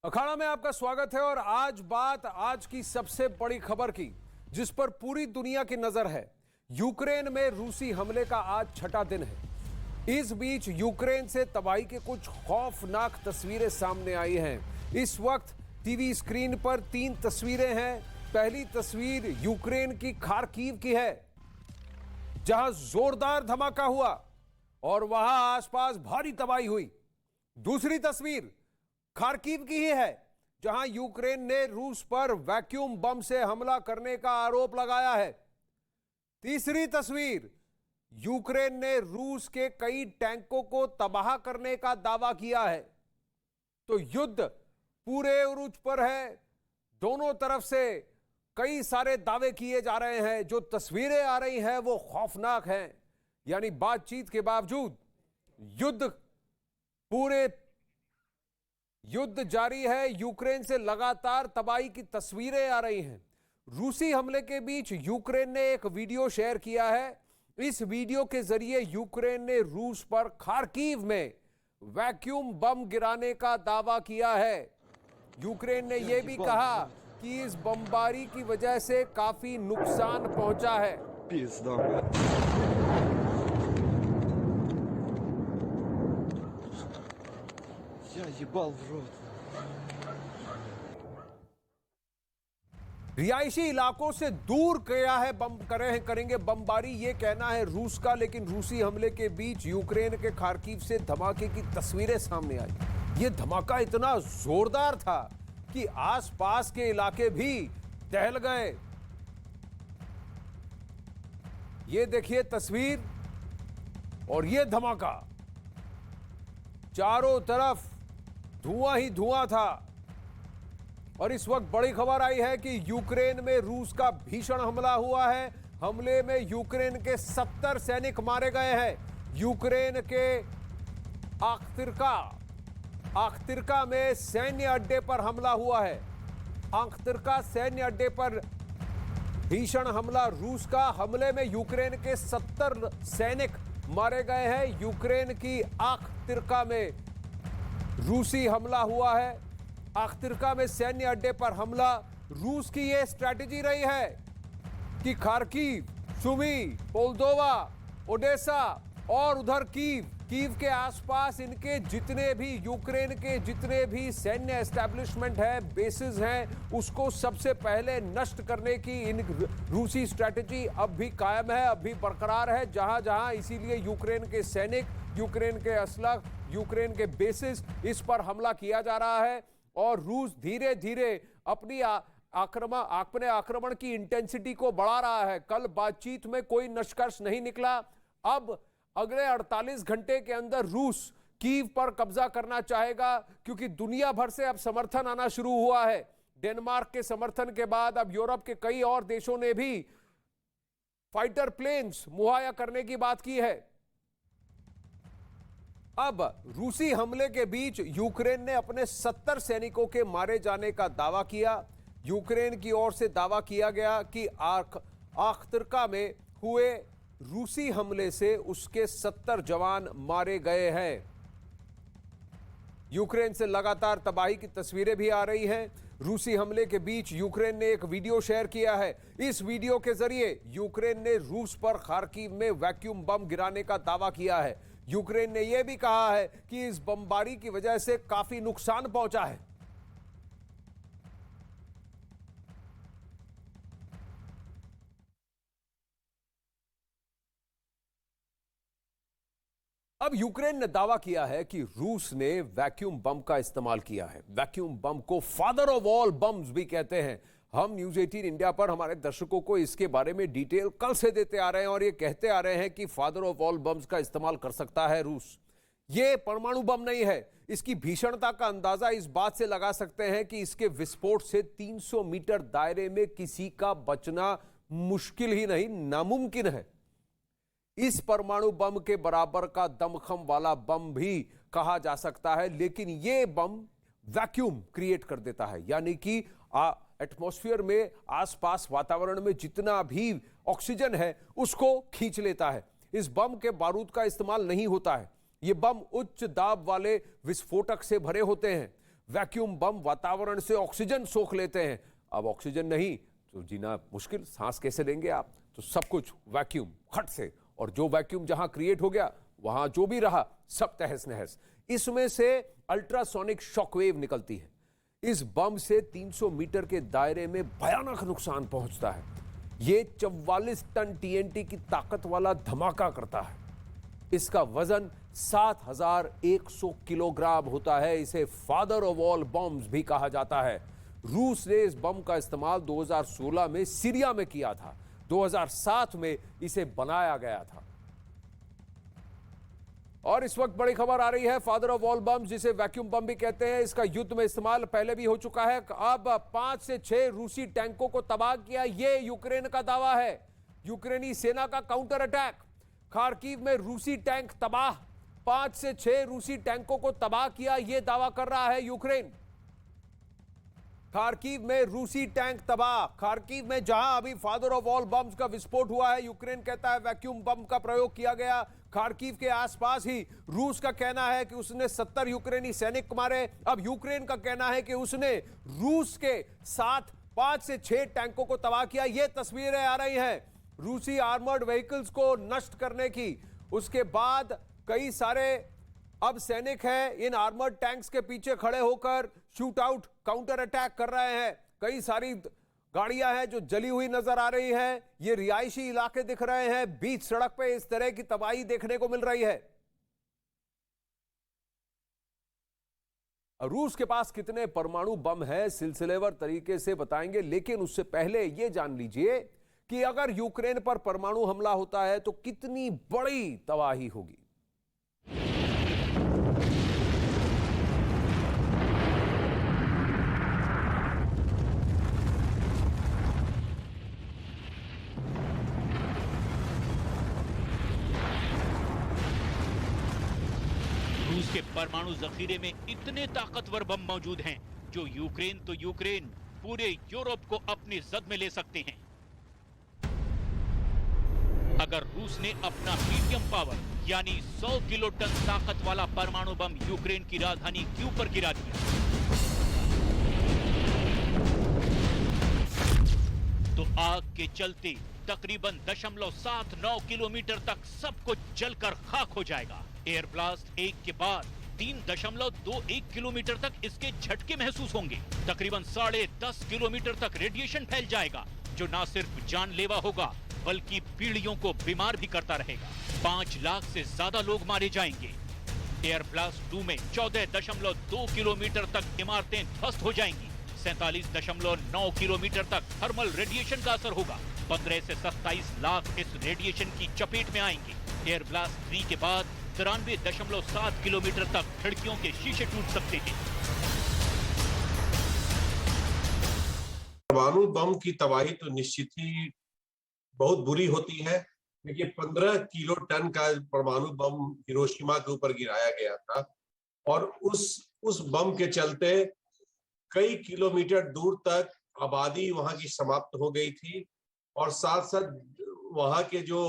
अखाड़ा में आपका स्वागत है। और आज की सबसे बड़ी खबर की, जिस पर पूरी दुनिया की नजर है। यूक्रेन में रूसी हमले का आज छठा दिन है। इस बीच यूक्रेन से तबाही के कुछ खौफनाक तस्वीरें सामने आई हैं। इस वक्त टीवी स्क्रीन पर 3 तस्वीरें हैं। पहली तस्वीर यूक्रेन की खार्किव की है, जहां जोरदार धमाका हुआ और वहां आसपास भारी तबाही हुई। दूसरी तस्वीर खार्किव की ही है, जहां यूक्रेन ने रूस पर वैक्यूम बम से हमला करने का आरोप लगाया है। तीसरी तस्वीर यूक्रेन ने रूस के कई टैंकों को तबाह करने का दावा किया है। तो युद्ध पूरे उरूज पर है। दोनों तरफ से कई सारे दावे किए जा रहे हैं। जो तस्वीरें आ रही हैं वो खौफनाक हैं। यानी बातचीत के बावजूद युद्ध जारी है। यूक्रेन से लगातार तबाही की तस्वीरें आ रही हैं। रूसी हमले के बीच यूक्रेन ने एक वीडियो शेयर किया है। इस वीडियो के जरिए यूक्रेन ने रूस पर खार्किव में वैक्यूम बम गिराने का दावा किया है। यूक्रेन ने यह भी कहा कि इस बमबारी की वजह से काफी नुकसान पहुंचा है। रिहायशी इलाकों से दूर किया है करेंगे बमबारी, यह कहना है रूस का। लेकिन रूसी हमले के बीच यूक्रेन के खार्किव से धमाके की तस्वीरें सामने आई। यह धमाका इतना जोरदार था कि आसपास के इलाके भी दहल गए। यह देखिए तस्वीर और यह धमाका, चारों तरफ धुआं ही धुआं था। और इस वक्त बड़ी खबर आई है कि यूक्रेन में रूस का भीषण हमला हुआ है। हमले में यूक्रेन के 70 सैनिक मारे गए हैं। यूक्रेन के आख्तिरका में सैन्य अड्डे पर हमला हुआ है। आख्तिरका सैन्य अड्डे पर भीषण हमला रूस का। हमले में यूक्रेन के 70 सैनिक मारे गए हैं। यूक्रेन की आख्तिरका में रूसी हमला हुआ है। आख्तिरका में सैन्य अड्डे पर हमला। रूस की यह स्ट्रैटेजी रही है कि खार्किव, सुमी, मोल्दोवा, ओडेसा और उधर कीव के आसपास इनके जितने भी यूक्रेन के जितने भी सैन्य एस्टैब्लिशमेंट है, बेसिस हैं, उसको सबसे पहले नष्ट करने की इन रूसी स्ट्रैटेजी अब भी कायम है, अब भी बरकरार है। जहां जहां इसीलिए यूक्रेन के सैनिक, यूक्रेन के असलह, यूक्रेन के बेसिस, इस पर हमला किया जा रहा है। और रूस धीरे धीरे अपने आक्रमण की इंटेंसिटी को बढ़ा रहा है। कल बातचीत में कोई निष्कर्ष नहीं निकला। अब अगले 48 घंटे के अंदर रूस कीव पर कब्जा करना चाहेगा, क्योंकि दुनिया भर से अब समर्थन आना शुरू हुआ है। डेनमार्क के समर्थन के बाद अब यूरोप के कई और देशों ने भी फाइटर प्लेन्स मुहैया करने की बात की है। अब रूसी हमले के बीच यूक्रेन ने अपने 70 सैनिकों के मारे जाने का दावा किया। यूक्रेन की ओर से दावा किया गया कि आख्तिरका में हुए रूसी हमले से उसके 70 जवान मारे गए हैं। यूक्रेन से लगातार तबाही की तस्वीरें भी आ रही हैं। रूसी हमले के बीच यूक्रेन ने एक वीडियो शेयर किया है। इस वीडियो के जरिए यूक्रेन ने रूस पर खार्किव में वैक्यूम बम गिराने का दावा किया है। यूक्रेन ने यह भी कहा है कि इस बमबारी की वजह से काफी नुकसान पहुंचा है। अब यूक्रेन ने दावा किया है कि रूस ने वैक्यूम बम का इस्तेमाल किया है। वैक्यूम बम को फादर ऑफ ऑल बम्स भी कहते हैं। हम न्यूज 18 इंडिया पर हमारे दर्शकों को इसके बारे में डिटेल कल से देते आ रहे हैं और ये कहते आ रहे हैं कि फादर ऑफ ऑल बम्स का इस्तेमाल कर सकता है रूस। ये परमाणु बम नहीं है। इसकी भीषणता का अंदाजा इस बात से लगा सकते हैं कि इसके विस्फोट से 300 मीटर दायरे में किसी का बचना मुश्किल ही नहीं, नामुमकिन है। इस परमाणु बम के बराबर का दमखम वाला बम भी कहा जा सकता है, लेकिन यह बम वैक्यूम क्रिएट कर देता है। यानी कि एटमॉस्फेयर में, आसपास वातावरण में जितना भी ऑक्सीजन है उसको खींच लेता है। इस बम के बारूद का इस्तेमाल नहीं होता है। ये बम उच्च दाब वाले विस्फोटक से भरे होते हैं। वैक्यूम बम वातावरण से ऑक्सीजन सोख लेते हैं। अब ऑक्सीजन नहीं तो जीना मुश्किल, सांस कैसे लेंगे आप? तो सब कुछ वैक्यूम खट से, और जो वैक्यूम जहां क्रिएट हो गया वहां जो भी रहा सब तहस नहस। इसमें से अल्ट्रासोनिक शॉकवेव निकलती है। इस बम से 300 मीटर के दायरे में भयानक नुकसान पहुंचता है। यह 44 टन टीएनटी की ताकत वाला धमाका करता है। इसका वजन 7100 किलोग्राम होता है। इसे फादर ऑफ ऑल बॉम्ब्स भी कहा जाता है। रूस ने इस बम का इस्तेमाल 2016 में सीरिया में किया था। 2007 में इसे बनाया गया था। और इस वक्त बड़ी खबर आ रही है, फादर ऑफ ऑल बम जिसे वैक्यूम बम भी कहते हैं, इसका युद्ध में इस्तेमाल पहले भी हो चुका है। अब 5 से 6 रूसी टैंकों को तबाह किया, यह यूक्रेन का दावा है। यूक्रेनी सेना का काउंटर अटैक, खार्किव में रूसी टैंक तबाह, 5 से 6 रूसी टैंकों को तबाह किया, यह दावा कर रहा है यूक्रेन। खार्किव में रूसी टैंक तबाह। खार्किव में जहां अभी फादर ऑफ ऑल बम्स का विस्फोट हुआ है, यूक्रेन कहता है वैक्यूम बम का प्रयोग किया गया। खार्किव के आसपास ही रूस का कहना है कि उसने 70 यूक्रेनी सैनिक मारे। अब यूक्रेन का कहना है कि उसने रूस के साथ 5 से 6 टैंकों को तबाह किया। ये तस्वीरें आ रही हैं रूसी आर्मर्ड व्हीकल्स को नष्ट करने की। उसके बाद कई सारे अब सैनिक हैं इन आर्मर्ड टैंक्स के पीछे खड़े होकर शूट आउट काउंटर अटैक कर रहे हैं। कई सारी गाड़ियां हैं जो जली हुई नजर आ रही हैं। ये रिहायशी इलाके दिख रहे हैं। बीच सड़क पे इस तरह की तबाही देखने को मिल रही है। रूस के पास कितने परमाणु बम है सिलसिलेवार तरीके से बताएंगे, लेकिन उससे पहले यह जान लीजिए कि अगर यूक्रेन पर परमाणु हमला होता है तो कितनी बड़ी तबाही होगी। रूस के परमाणु जखीरे में इतने ताकतवर बम मौजूद हैं जो यूक्रेन पूरे यूरोप को अपनी जद में ले सकते हैं। अगर रूस ने अपना मीडियम पावर यानी 100 किलो टन ताकत वाला परमाणु बम यूक्रेन की राजधानी कीव पर गिरा दिया तो आग के चलते तकरीबन 0.79 किलोमीटर तक सब कुछ जलकर खाक हो जाएगा। एयर ब्लास्ट एक के बाद 3.21 किलोमीटर तक इसके झटके महसूस होंगे। तकरीबन 10.5 किलोमीटर तक रेडिएशन फैल जाएगा जो न सिर्फ जानलेवा होगा बल्कि पीढ़ियों को बीमार भी करता रहेगा। 5 लाख से ज्यादा लोग मारे जाएंगे। एयर ब्लास्ट 2 में 14.2 किलोमीटर तक इमारतें ध्वस्त हो जाएंगी। 47.9 किलोमीटर तक थर्मल रेडिएशन का असर होगा। 15 से 27 लाख इस रेडिएशन की चपेट में आएंगे। एयर ब्लास्ट 3 के बाद 93.7 किलोमीटर तक खिड़कियों के शीशे टूट सकते हैं। परमाणु बम की तबाही तो निश्चित ही बहुत बुरी होती है। देखिए 15 किलो टन का परमाणु बम हिरोशिमा के ऊपर गिराया गया था और उस बम के चलते कई किलोमीटर दूर तक आबादी वहां की समाप्त हो गई थी और साथ साथ वहां के जो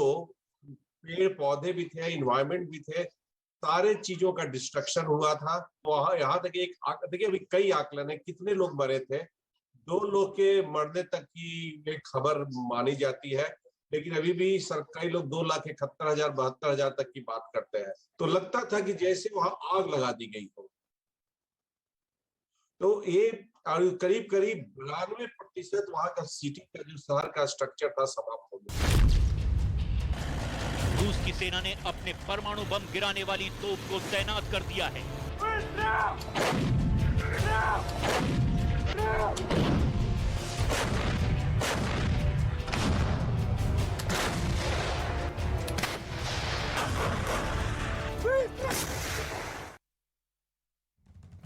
पेड़ पौधे भी थे, इन्वायरमेंट भी थे, सारे चीजों का डिस्ट्रक्शन हुआ था। वहां यहाँ तक देखिए अभी कई आकलन है कितने लोग मरे थे। 2 लोग के मरने तक की एक खबर मानी जाती है, लेकिन अभी भी कई लोग 2,71,000 72,000 तक की बात करते हैं। तो लगता था कि जैसे वहां आग लगा दी गई हो। तो ये करीब 92% वहां का सिटी का जो शहर का स्ट्रक्चर था समाप्त हो गया। रूस की सेना ने अपने परमाणु बम गिराने वाली तोप को तैनात कर दिया है।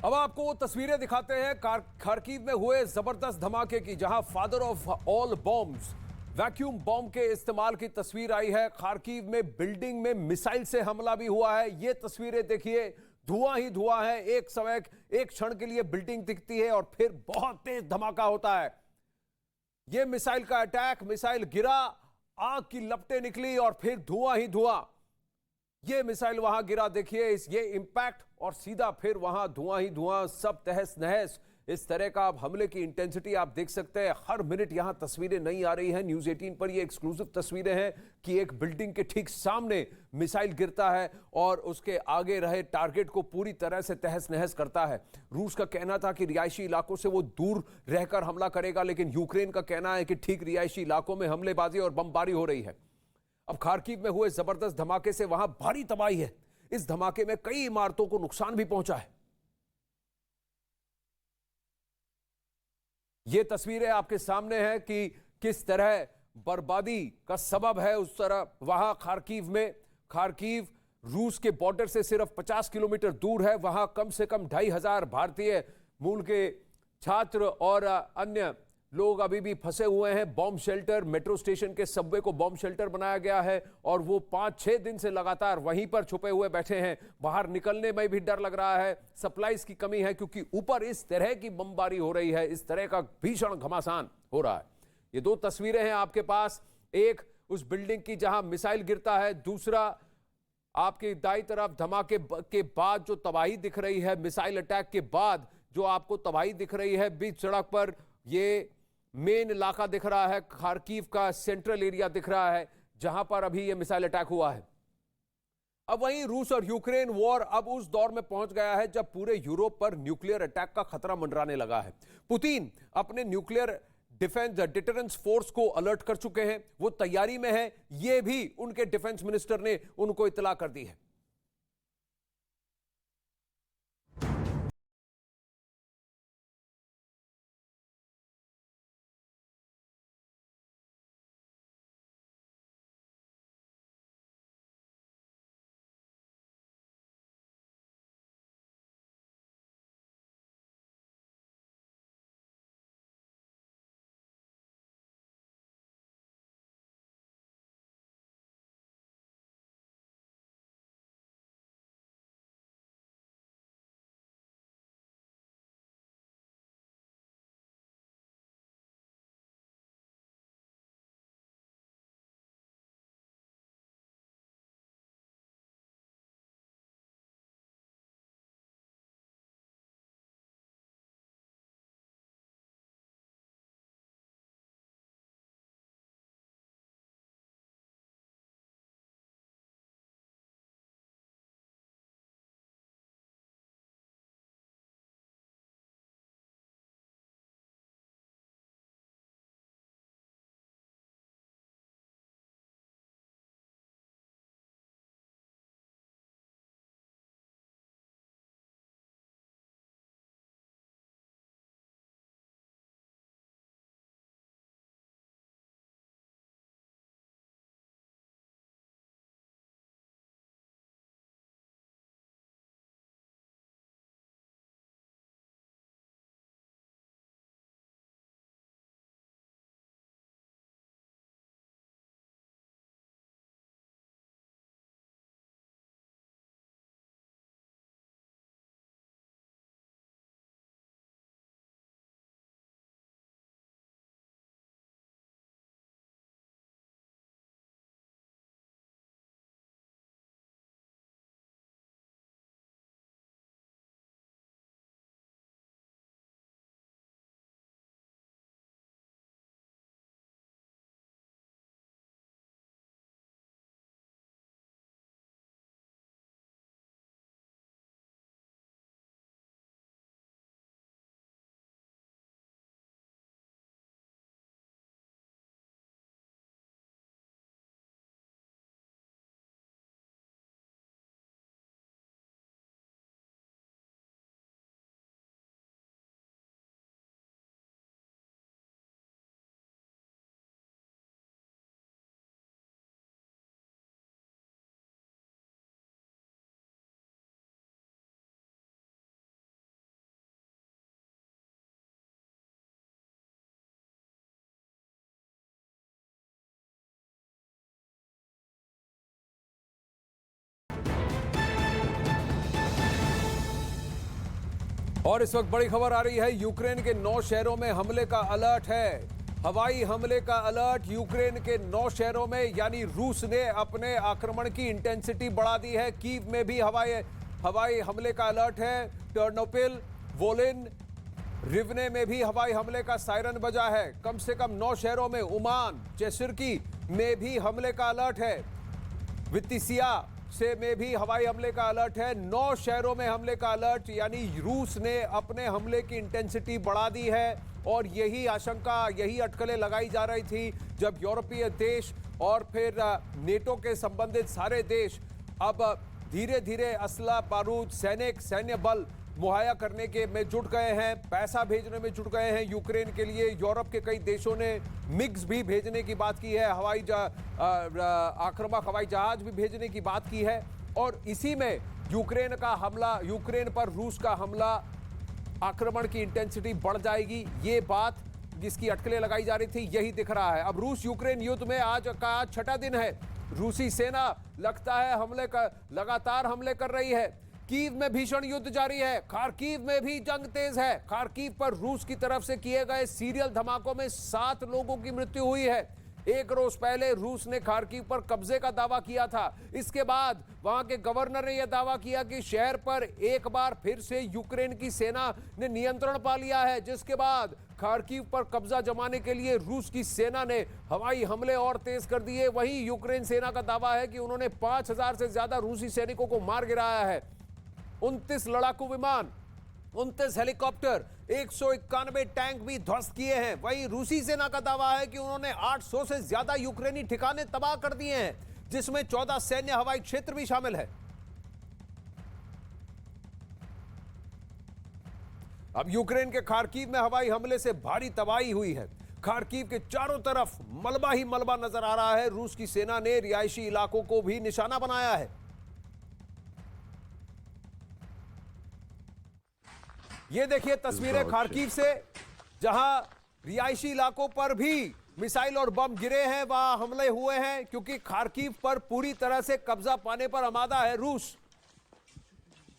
अब आपको वो तस्वीरें दिखाते हैं खार्किव में हुए जबरदस्त धमाके की, जहां father of all bombs vacuum bomb के इस्तेमाल की तस्वीर आई है। खार्किव में बिल्डिंग में मिसाइल से हमला भी हुआ है। ये तस्वीरें देखिए, धुआं ही धुआं है। एक क्षण के लिए बिल्डिंग दिखती है और फिर बहुत तेज धमाका होता है। यह मिसाइल का अटैक, मिसाइल गिरा, आग की लपटें निकली और फिर धुआं ही धुआं। ये मिसाइल वहां गिरा, देखिए इस ये इंपैक्ट और सीधा फिर वहां धुआं ही धुआं, सब तहस नहस। इस तरह का अब हमले की इंटेंसिटी आप देख सकते हैं, हर मिनट यहां तस्वीरें नहीं आ रही हैं। न्यूज 18 पर ये एक्सक्लूसिव तस्वीरें हैं कि एक बिल्डिंग के ठीक सामने मिसाइल गिरता है और उसके आगे रहे टारगेट को पूरी तरह से तहस नहस करता है। रूस का कहना था कि रिहायशी इलाकों से वो दूर रहकर हमला करेगा, लेकिन यूक्रेन का कहना है कि ठीक रिहायशी इलाकों में हमलेबाजी और बमबारी हो रही है। अब खार्किव में हुए जबरदस्त धमाके से वहां भारी तबाही है। इस धमाके में कई इमारतों को नुकसान भी पहुंचा है। ये तस्वीरें आपके सामने हैं कि किस तरह बर्बादी का सबब है उस तरह वहां खार्किव में। खार्किव रूस के बॉर्डर से सिर्फ 50 किलोमीटर दूर है। वहां कम से कम 2500 भारतीय मूल के छात्र और अन्य लोग अभी भी फंसे हुए हैं। बॉम्ब शेल्टर, मेट्रो स्टेशन के सबवे को बॉम्ब शेल्टर बनाया गया है और वो 5-6 दिन से लगातार वहीं पर छुपे हुए बैठे हैं। बाहर निकलने में भी डर लग रहा है। सप्लाईज की कमी है क्योंकि ऊपर इस तरह की बमबारी हो रही है, इस तरह का भीषण घमासान हो रहा है। ये दो तस्वीरें हैं आपके पास, एक उस बिल्डिंग की जहां मिसाइल गिरता है, दूसरा आपके दाईं तरफ धमाके के बाद जो तबाही दिख रही है, मिसाइल अटैक के बाद जो आपको तबाही दिख रही है। बीच सड़क पर ये मेन इलाका दिख रहा है, खार्किव का सेंट्रल एरिया दिख रहा है जहां पर अभी यह मिसाइल अटैक हुआ है। अब वहीं रूस और यूक्रेन वॉर अब उस दौर में पहुंच गया है जब पूरे यूरोप पर न्यूक्लियर अटैक का खतरा मंडराने लगा है। पुतिन अपने न्यूक्लियर डिफेंस डिटरेंस फोर्स को अलर्ट कर चुके हैं, वो तैयारी में है। यह भी उनके डिफेंस मिनिस्टर ने उनको इत्तला कर दी है। और इस वक्त बड़ी खबर आ रही है, यूक्रेन के 9 शहरों में हमले का अलर्ट है। हवाई हमले का अलर्ट यूक्रेन के 9 शहरों में, यानी रूस ने अपने आक्रमण की इंटेंसिटी बढ़ा दी है। कीव में भी हवाई हमले का अलर्ट है। टर्नोपिल, वोलिन, रिवने में भी हवाई हमले का सायरन बजा है। कम से कम 9 शहरों में, उमान, चेसिरकी में भी हमले का अलर्ट है। वित्तिसिया से में भी हवाई हमले का अलर्ट है। 9 शहरों में हमले का अलर्ट, यानी रूस ने अपने हमले की इंटेंसिटी बढ़ा दी है। और यही आशंका, यही अटकलें लगाई जा रही थी जब यूरोपीय देश और फिर नेटो के संबंधित सारे देश अब धीरे धीरे असला, बारूद, सैन्य बल मुहैया करने के में जुट गए हैं, पैसा भेजने में जुट गए हैं यूक्रेन के लिए। यूरोप के कई देशों ने मिग्स भी भेजने की बात की है, आक्रामक हवाई जहाज भी भेजने की बात की है। और इसी में यूक्रेन पर रूस का हमला, आक्रमण की इंटेंसिटी बढ़ जाएगी, ये बात जिसकी अटकलें लगाई जा रही थी, यही दिख रहा है। अब रूस यूक्रेन युद्ध में आज का 6वां दिन है। रूसी सेना लगता है लगातार हमले कर रही है। कीव में भीषण युद्ध जारी है। खार्किव में भी जंग तेज है। खार्किव पर रूस की तरफ से किए गए सीरियल धमाकों में 7 लोगों की मृत्यु हुई है। एक रोज पहले रूस ने खार्किव पर कब्जे का दावा किया था। इसके बाद वहां के गवर्नर ने यह दावा किया कि शहर पर एक बार फिर से यूक्रेन की सेना ने नियंत्रण पा लिया है, जिसके बाद खार्किव पर कब्जा जमाने के लिए रूस की सेना ने हवाई हमले और तेज कर दिए। वहीं यूक्रेन सेना का दावा है कि उन्होंने 5000 से ज्यादा रूसी सैनिकों को मार गिराया है। 29 लड़ाकू विमान, 29 हेलीकॉप्टर, 191 टैंक भी ध्वस्त किए हैं। वहीं रूसी सेना का दावा है कि उन्होंने 800 से ज्यादा यूक्रेनी ठिकाने तबाह कर दिए हैं, जिसमें 14 सैन्य हवाई क्षेत्र भी शामिल है। अब यूक्रेन के खार्किव में हवाई हमले से भारी तबाही हुई है। खार्किव के चारों तरफ मलबा ही मलबा नजर आ रहा है। रूस की सेना ने रिहायशी इलाकों को भी निशाना बनाया है। ये देखिए तस्वीरें खार्किव से, जहां रिहायशी इलाकों पर भी मिसाइल और बम गिरे हैं, वहां हमले हुए हैं, क्योंकि खार्किव पर पूरी तरह से कब्जा पाने पर आमादा है रूस।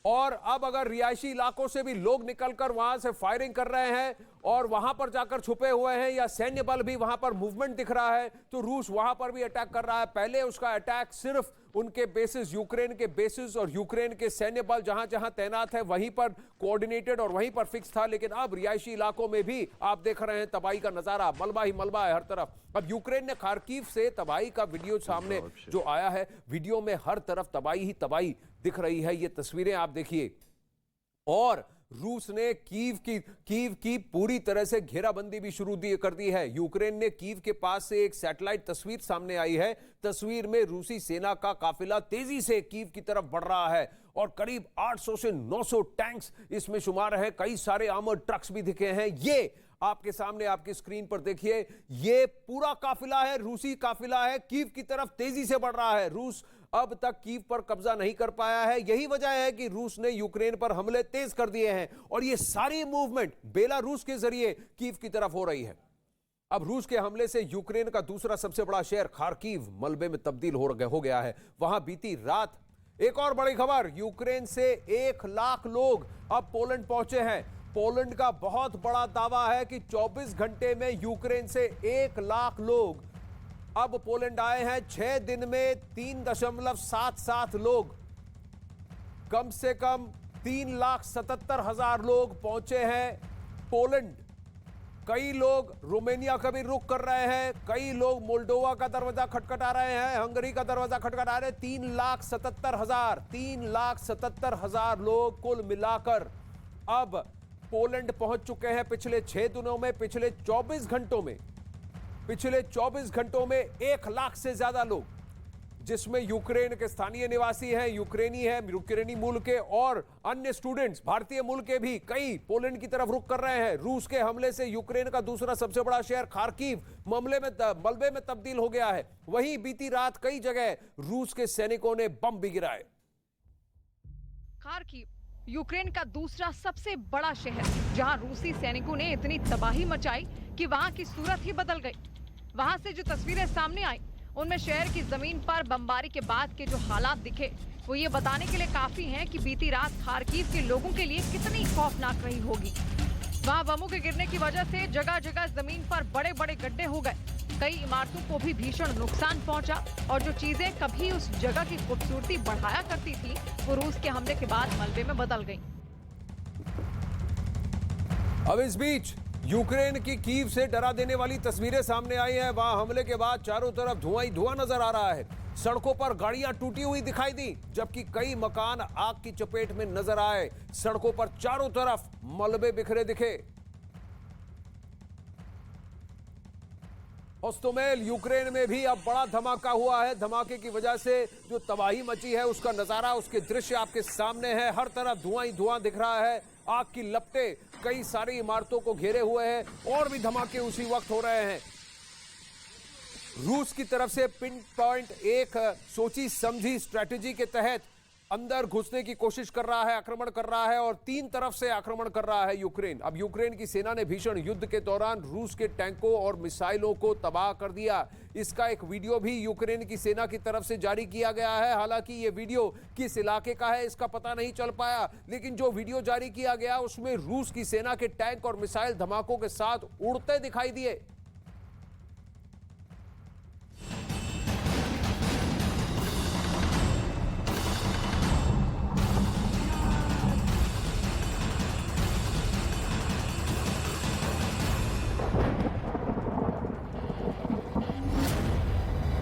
और अब अगर रिहायशी इलाकों से भी लोग निकलकर वहां से फायरिंग कर रहे हैं और वहां पर जाकर छुपे हुए हैं, या सैन्य बल भी वहां पर मूवमेंट दिख रहा है, तो रूस वहां पर भी अटैक कर रहा है। पहले उसका अटैक सिर्फ उनके बेसिस, यूक्रेन के बेसिस और यूक्रेन के सैन्य बल जहां जहां तैनात है वहीं पर कोऑर्डिनेटेड और वहीं पर फिक्स था। लेकिन अब रिहायशी इलाकों में भी आप देख रहे हैं तबाही का नजारा, मलबा ही मलबा है हर तरफ। अब यूक्रेन ने खार्किव से तबाही का वीडियो सामने जो आया है, वीडियो में हर तरफ तबाही ही तबाही दिख रही है। ये तस्वीरें आप देखिए। और रूस ने कीव की पूरी तरह से घेराबंदी भी शुरू कर दी है। यूक्रेन ने कीव के पास से एक सैटेलाइट तस्वीर सामने आई है। तस्वीर में रूसी सेना का काफिला तेजी से कीव की तरफ बढ़ रहा है और करीब 800 से 900 टैंक्स इसमें शुमार है। कई सारे आर्मर्ड ट्रक्स भी दिखे हैं। ये आपके सामने, आपकी स्क्रीन पर देखिए, ये पूरा काफिला है, रूसी काफिला है, कीव की तरफ तेजी से बढ़ रहा है। रूस अब तक कीव पर कब्जा नहीं कर पाया है। यही वजह है कि रूस ने यूक्रेन पर हमले तेज कर दिए हैं और ये सारी मूवमेंट बेलारूस के जरिए कीव की तरफ हो रही है। अब रूस के हमले से यूक्रेन का दूसरा सबसे बड़ा शहर खार्किव मलबे में तब्दील हो गया है। वहां बीती रात एक और बड़ी खबर, यूक्रेन से 1 लाख लोग अब पोलैंड पहुंचे हैं। पोलैंड का बहुत बड़ा दावा है कि 24 घंटे में यूक्रेन से 1 लाख लोग अब पोलैंड आए हैं। 6 दिन में 3.77 लोग, कम से कम 3,77,000 लोग पहुंचे हैं पोलैंड। कई लोग रोमानिया का भी रुख कर रहे हैं, कई लोग मोल्डोवा का दरवाजा खटखटा रहे हैं, हंगरी का दरवाजा खटखटा रहे हैं। 3,77,000 लोग कुल मिलाकर अब पोलैंड पहुंच चुके हैं पिछले 6 दिनों में। पिछले 24 घंटों में 1 लाख से ज्यादा लोग, जिसमें यूक्रेन के स्थानीय निवासी हैं, यूक्रेनी मूल के, और अन्य स्टूडेंट्स भारतीय मूल के भी कई पोलैंड की तरफ रुख कर रहे हैं। रूस के हमले से यूक्रेन का दूसरा सबसे बड़ा शहर खार्किव मलबे में तब्दील हो गया है। वहीं बीती रात कई जगह रूस के सैनिकों ने बम भी गिराए। खार्किव यूक्रेन का दूसरा सबसे बड़ा शहर, जहां रूसी सैनिकों ने इतनी तबाही मचाई कि वहां की सूरत ही बदल गई। वहां से जो तस्वीरें सामने आई, उनमें शहर की जमीन पर बमबारी के बाद के जो हालात दिखे, वो ये बताने के लिए काफी हैं कि बीती रात खार्किव के लोगों के लिए कितनी खौफनाक रही होगी। वहां बमों के गिरने की वजह से जगह जगह जमीन पर बड़े बड़े गड्ढे हो गए। कई इमारतों को भी भीषण नुकसान पहुंचा और जो चीजें कभी उस जगह की खूबसूरती बढ़ाया करती थी, वो रूस के हमले के बाद मलबे में बदल गई। अब इस बीच यूक्रेन की कीव से डरा देने वाली तस्वीरें सामने आई हैं। वहां हमले के बाद चारों तरफ धुआं ही धुआं नजर आ रहा है। सड़कों पर गाड़ियां टूटी हुई दिखाई दी, जबकि कई मकान आग की चपेट में नजर आए। सड़कों पर चारों तरफ मलबे बिखरे दिखे। होस्टोमेल यूक्रेन में भी अब बड़ा धमाका हुआ है। धमाके की वजह से जो तबाही मची है उसका नजारा, उसके दृश्य आपके सामने है। हर तरफ धुआं ही धुआं दिख रहा है। आग की लपटें कई सारी इमारतों को घेरे हुए हैं और भी धमाके उसी वक्त हो रहे हैं। रूस की तरफ से पिन पॉइंट एक सोची समझी स्ट्रेटेजी के तहत अंदर घुसने की कोशिश कर रहा है, आक्रमण कर रहा है और तीन तरफ से आक्रमण कर रहा है यूक्रेन। अब यूक्रेन की सेना ने भीषण युद्ध के दौरान रूस के टैंकों और मिसाइलों को तबाह कर दिया। इसका एक वीडियो भी यूक्रेन की सेना की तरफ से जारी किया गया है। हालांकि ये वीडियो किस इलाके का है इसका पता नहीं चल पाया, लेकिन जो वीडियो जारी किया गया उसमें रूस की सेना के टैंक और मिसाइल धमाकों के साथ उड़ते दिखाई दिए।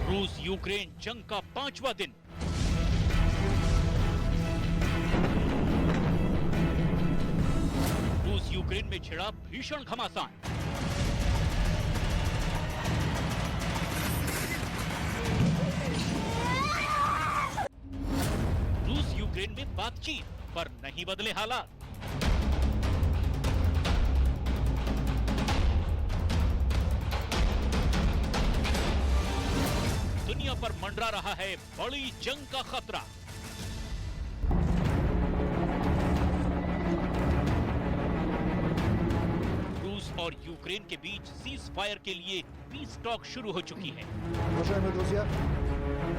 रूस यूक्रेन जंग का 5वां दिन। रूस यूक्रेन में छिड़ा भीषण घमासान। रूस यूक्रेन में बातचीत पर नहीं बदले हालात। दुनिया पर मंडरा रहा है बड़ी जंग का खतरा। रूस और यूक्रेन के बीच सीज फायर के लिए पीस टॉक शुरू हो चुकी है। Уважаемые друзья,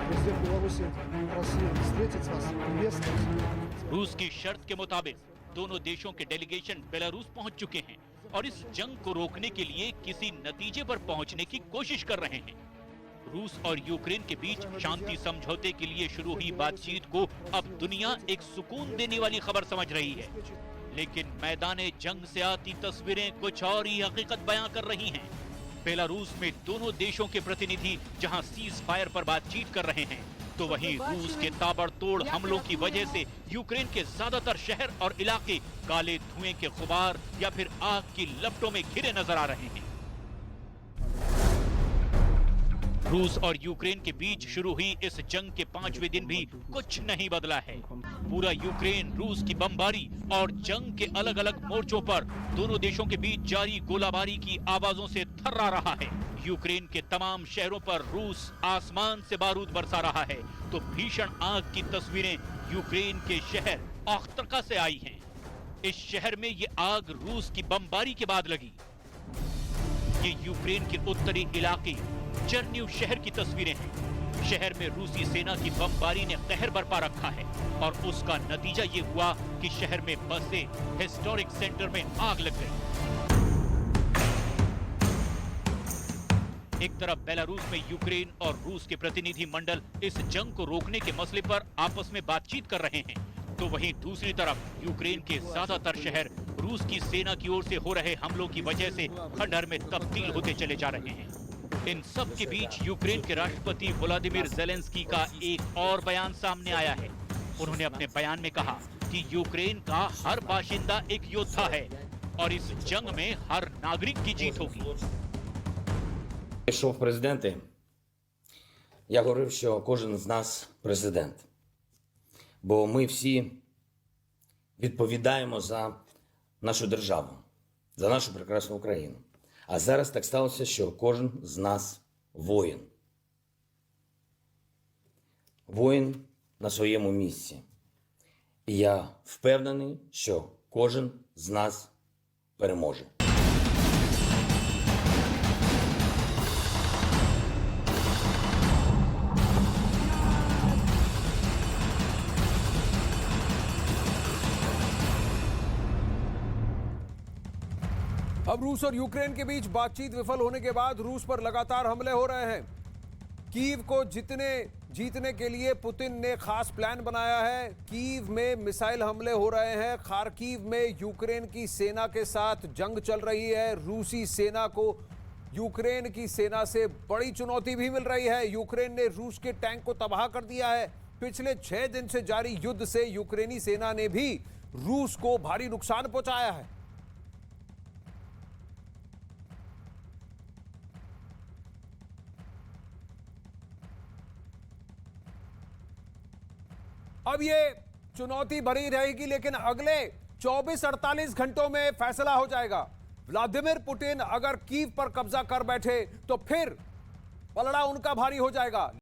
президент Беларуси просил встретить вас, приветствовать. रूस की शर्त के मुताबिक दोनों देशों के डेलीगेशन बेलारूस पहुंच चुके हैं और इस जंग को रोकने के लिए किसी नतीजे पर पहुंचने की कोशिश कर रहे हैं। रूस और यूक्रेन के बीच शांति समझौते के लिए शुरू हुई बातचीत को अब दुनिया एक सुकून देने वाली खबर समझ रही है, लेकिन मैदाने जंग से आती तस्वीरें कुछ और ही हकीकत बयां कर रही हैं। बेलारूस में दोनों देशों के प्रतिनिधि जहां सीज फायर पर बातचीत कर रहे हैं, तो वहीं रूस के ताबड़तोड़ हमलों की वजह से यूक्रेन के ज्यादातर शहर और इलाके काले धुएं के गुबार या फिर आग की लपटों में घिरे नजर आ रहे हैं। रूस और यूक्रेन के बीच शुरू हुई इस जंग के 5वें दिन भी कुछ नहीं बदला है। पूरा यूक्रेन रूस की बमबारी और जंग के अलग अलग मोर्चों पर दोनों देशों के बीच जारी गोलाबारी की आवाजों से थर्रा रहा है। यूक्रेन के तमाम शहरों पर रूस आसमान से बारूद बरसा रहा है, तो भीषण आग की तस्वीरें यूक्रेन के शहर अख्तरका से आई हैं। इस शहर में ये आग रूस की बमबारी के बाद लगी। ये यूक्रेन के उत्तरी इलाके चर्निव शहर की तस्वीरें हैं। शहर में रूसी सेना की बमबारी ने कहर बरपा रखा है और उसका नतीजा ये हुआ कि शहर में बसे हिस्टोरिक सेंटर में आग लग गई। एक तरफ बेलारूस में यूक्रेन और रूस के प्रतिनिधि मंडल इस जंग को रोकने के मसले पर आपस में बातचीत कर रहे हैं, तो वहीं दूसरी तरफ यूक्रेन के ज्यादातर शहर रूस की सेना की ओर से हो रहे हमलों की वजह से खंडहर में तब्दील होते चले जा रहे हैं। इन सब के बीच यूक्रेन के राष्ट्रपति व्लादिमीर ज़ेलेंस्की का एक और बयान सामने आया है। उन्होंने अपने बयान में कहा कि यूक्रेन का हर बाशिंदा एक योद्धा है और इस जंग में हर नागरिक की जीत होगी। Пішов президенти, я говорив, що кожен з нас президент. Бо ми всі відповідаємо за нашу державу, за нашу прекрасну Україну. А зараз так сталося, що кожен з нас воїн. Воїн на своєму місці. І я впевнений, що кожен з нас переможе. अब रूस और यूक्रेन के बीच बातचीत विफल होने के बाद रूस पर लगातार हमले हो रहे हैं। कीव को जीतने के लिए पुतिन ने खास प्लान बनाया है। कीव में मिसाइल हमले हो रहे हैं। खार्किव में यूक्रेन की सेना के साथ जंग चल रही है। रूसी सेना को यूक्रेन की सेना से बड़ी चुनौती भी मिल रही है। यूक्रेन ने रूस के टैंक को तबाह कर दिया है। पिछले 6 दिन से जारी युद्ध से यूक्रेनी सेना ने भी रूस को भारी नुकसान पहुंचाया है। अब ये चुनौती भरी रहेगी, लेकिन अगले 24-48 घंटों में फैसला हो जाएगा। व्लादिमीर पुतिन अगर कीव पर कब्जा कर बैठे तो फिर पलड़ा उनका भारी हो जाएगा।